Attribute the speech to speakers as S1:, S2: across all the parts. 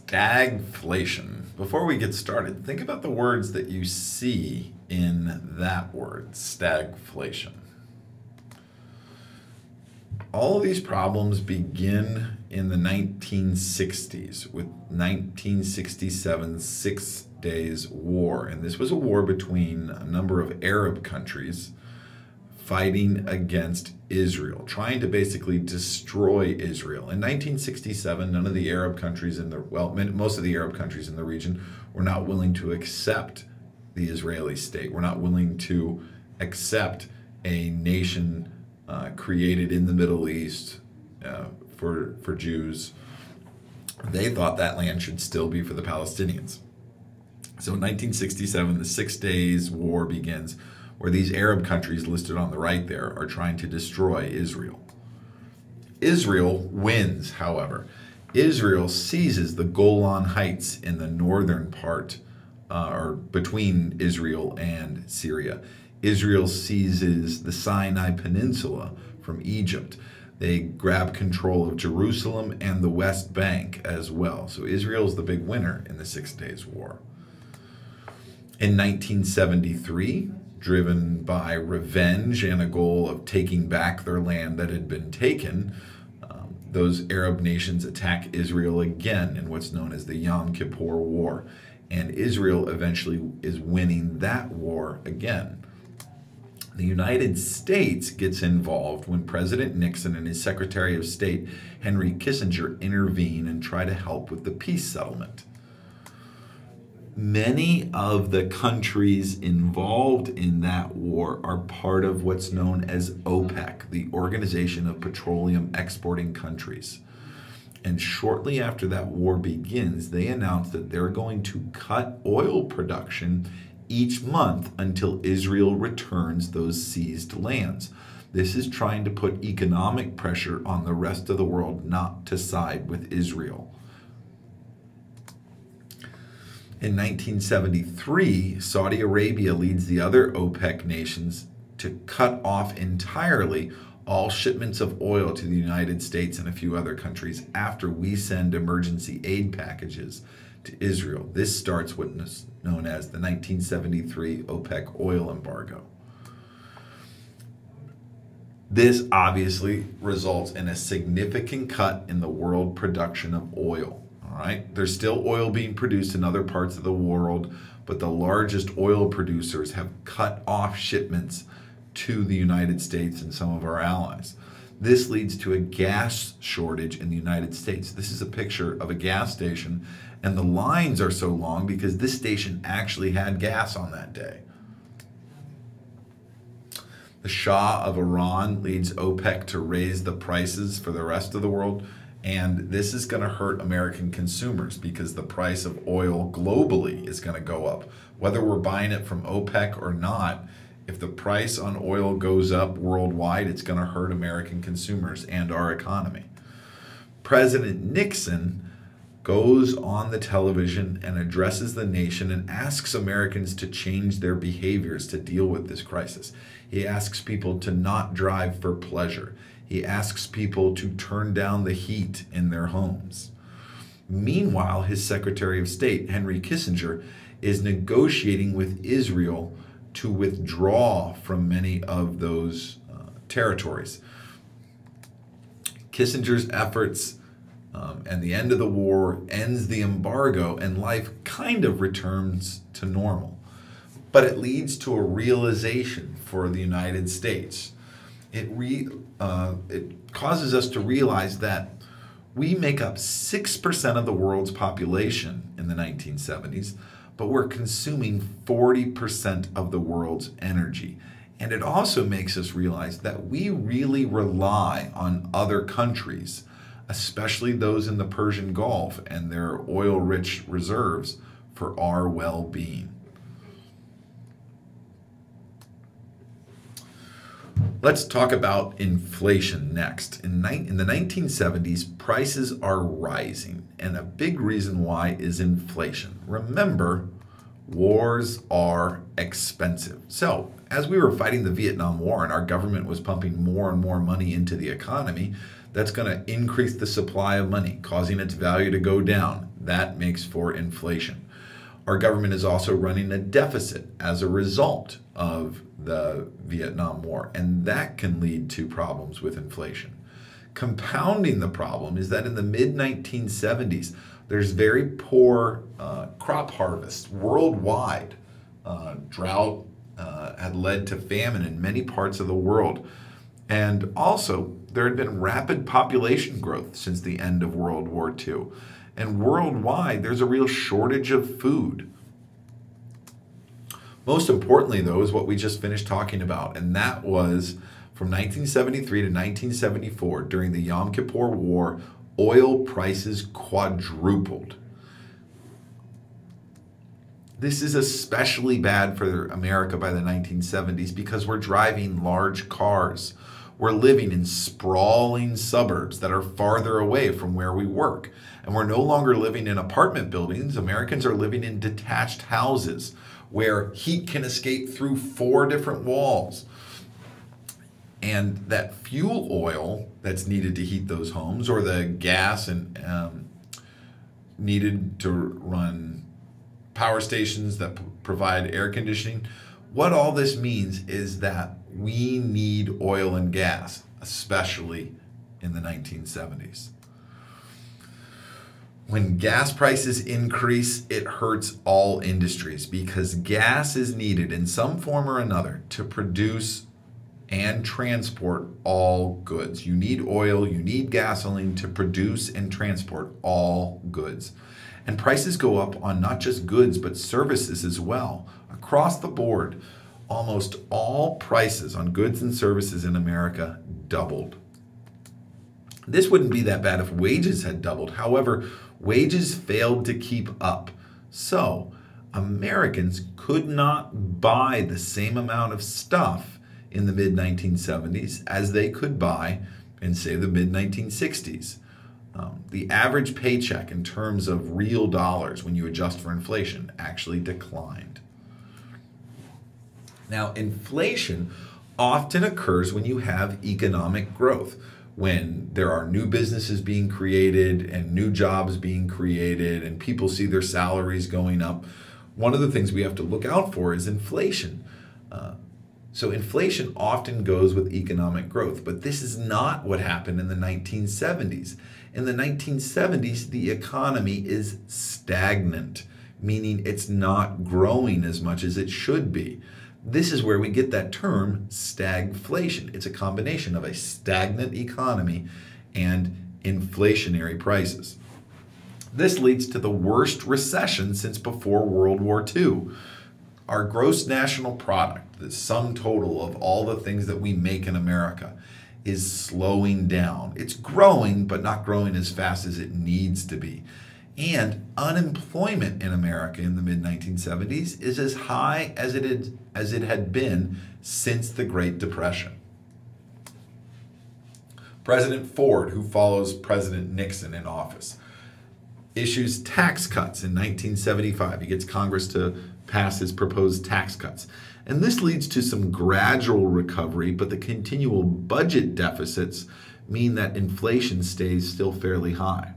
S1: Stagflation. Before we get started, think about the words that you see in that word, stagflation. All of these problems begin in the 1960s with 1967's 6 Days War. And this was a war between a number of Arab countries fighting against Israel, trying to basically destroy Israel. In 1967, none of the Arab countries most of the Arab countries in the region were not willing to accept the Israeli state. Were not willing to accept a nation created in the Middle East for Jews. They thought that land should still be for the Palestinians. So in 1967, the 6 Days War begins, where these Arab countries listed on the right there are trying to destroy Israel. Israel wins, however. Israel seizes the Golan Heights in the northern part, or between Israel and Syria. Israel seizes the Sinai Peninsula from Egypt. They grab control of Jerusalem and the West Bank as well. So Israel's the big winner in the 6 Days War. In 1973, driven by revenge and a goal of taking back their land that had been taken, those Arab nations attack Israel again in what's known as the Yom Kippur War. And Israel eventually is winning that war again. The United States gets involved when President Nixon and his Secretary of State, Henry Kissinger, intervene and try to help with the peace settlement. Many of the countries involved in that war are part of what's known as OPEC, the Organization of Petroleum Exporting Countries. And shortly after that war begins, they announced that they're going to cut oil production each month until Israel returns those seized lands. This is trying to put economic pressure on the rest of the world not to side with Israel. In 1973, Saudi Arabia leads the other OPEC nations to cut off entirely all shipments of oil to the United States and a few other countries after we send emergency aid packages to Israel. This starts what is known as the 1973 OPEC oil embargo. This obviously results in a significant cut in the world production of oil. All right, there's still oil being produced in other parts of the world, but the largest oil producers have cut off shipments to the United States and some of our allies. This leads to a gas shortage in the United States. This is a picture of a gas station, and the lines are so long because this station actually had gas on that day. The Shah of Iran leads OPEC to raise the prices for the rest of the world. And this is going to hurt American consumers because the price of oil globally is going to go up. Whether we're buying it from OPEC or not, if the price on oil goes up worldwide, it's going to hurt American consumers and our economy. President Nixon goes on the television and addresses the nation and asks Americans to change their behaviors to deal with this crisis. He asks people to not drive for pleasure. He asks people to turn down the heat in their homes. Meanwhile, his Secretary of State, Henry Kissinger, is negotiating with Israel to withdraw from many of those territories. Kissinger's efforts and the end of the war ends the embargo, and life kind of returns to normal. But it leads to a realization for the United States. It causes us to realize that we make up 6% of the world's population in the 1970s, but we're consuming 40% of the world's energy. And it also makes us realize that we really rely on other countries, especially those in the Persian Gulf and their oil-rich reserves, for our well-being. Let's talk about inflation next. In the 1970s, prices are rising, and a big reason why is inflation. Remember, wars are expensive. So, as we were fighting the Vietnam War and our government was pumping more and more money into the economy, that's going to increase the supply of money, causing its value to go down. That makes for inflation. Our government is also running a deficit as a result of the Vietnam War, and that can lead to problems with inflation. Compounding the problem is that in the mid-1970s, there's very poor crop harvests worldwide. Drought had led to famine in many parts of the world. And also, there had been rapid population growth since the end of World War II. And worldwide, there's a real shortage of food. Most importantly, though, is what we just finished talking about, and that was from 1973 to 1974, during the Yom Kippur War, oil prices quadrupled. This is especially bad for America by the 1970s because we're driving large cars. We're living in sprawling suburbs that are farther away from where we work. And we're no longer living in apartment buildings. Americans are living in detached houses where heat can escape through 4 different walls. And that fuel oil that's needed to heat those homes, or the gas and needed to run power stations that provide air conditioning, what all this means is that we need oil and gas, especially in the 1970s. When gas prices increase, it hurts all industries because gas is needed in some form or another to produce and transport all goods. You need oil, you need gasoline to produce and transport all goods. And prices go up on not just goods, but services as well. Across the board, almost all prices on goods and services in America doubled. This wouldn't be that bad if wages had doubled. However, wages failed to keep up. So, Americans could not buy the same amount of stuff in the mid-1970s as they could buy in, say, the mid-1960s. The average paycheck in terms of real dollars when you adjust for inflation actually declined. Now, inflation often occurs when you have economic growth, when there are new businesses being created and new jobs being created and people see their salaries going up. One of the things we have to look out for is inflation. So inflation often goes with economic growth, but this is not what happened in the 1970s. In the 1970s, the economy is stagnant, meaning it's not growing as much as it should be. This is where we get that term stagflation. It's a combination of a stagnant economy and inflationary prices. This leads to the worst recession since before World War II. Our gross national product, the sum total of all the things that we make in America, is slowing down. It's growing, but not growing as fast as it needs to be. And unemployment in America in the mid-1970s is as high as it had been since the Great Depression. President Ford, who follows President Nixon in office, issues tax cuts in 1975. He gets Congress to pass his proposed tax cuts. And this leads to some gradual recovery, but the continual budget deficits mean that inflation stays still fairly high.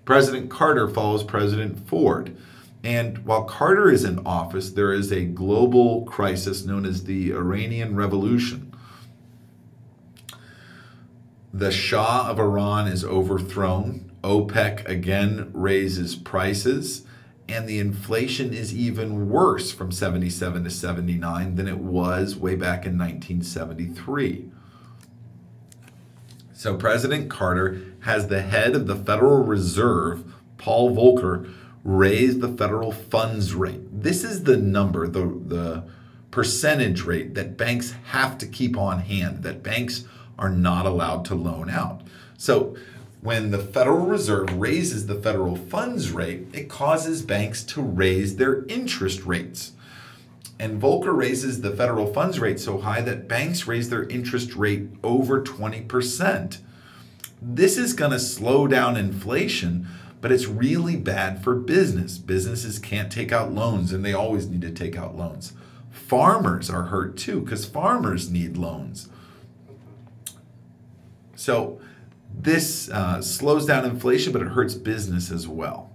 S1: President Carter follows President Ford. And while Carter is in office, there is a global crisis known as the Iranian Revolution. The Shah of Iran is overthrown. OPEC again raises prices. And the inflation is even worse from 77 to 79 than it was way back in 1973. So President Carter has the head of the Federal Reserve, Paul Volcker, raise the federal funds rate. This is the number, the percentage rate that banks have to keep on hand, that banks are not allowed to loan out. So when the Federal Reserve raises the federal funds rate, it causes banks to raise their interest rates. And Volcker raises the federal funds rate so high that banks raise their interest rate over 20%. This is going to slow down inflation, but it's really bad for business. Businesses can't take out loans, and they always need to take out loans. Farmers are hurt too, because farmers need loans. So this slows down inflation, but it hurts business as well.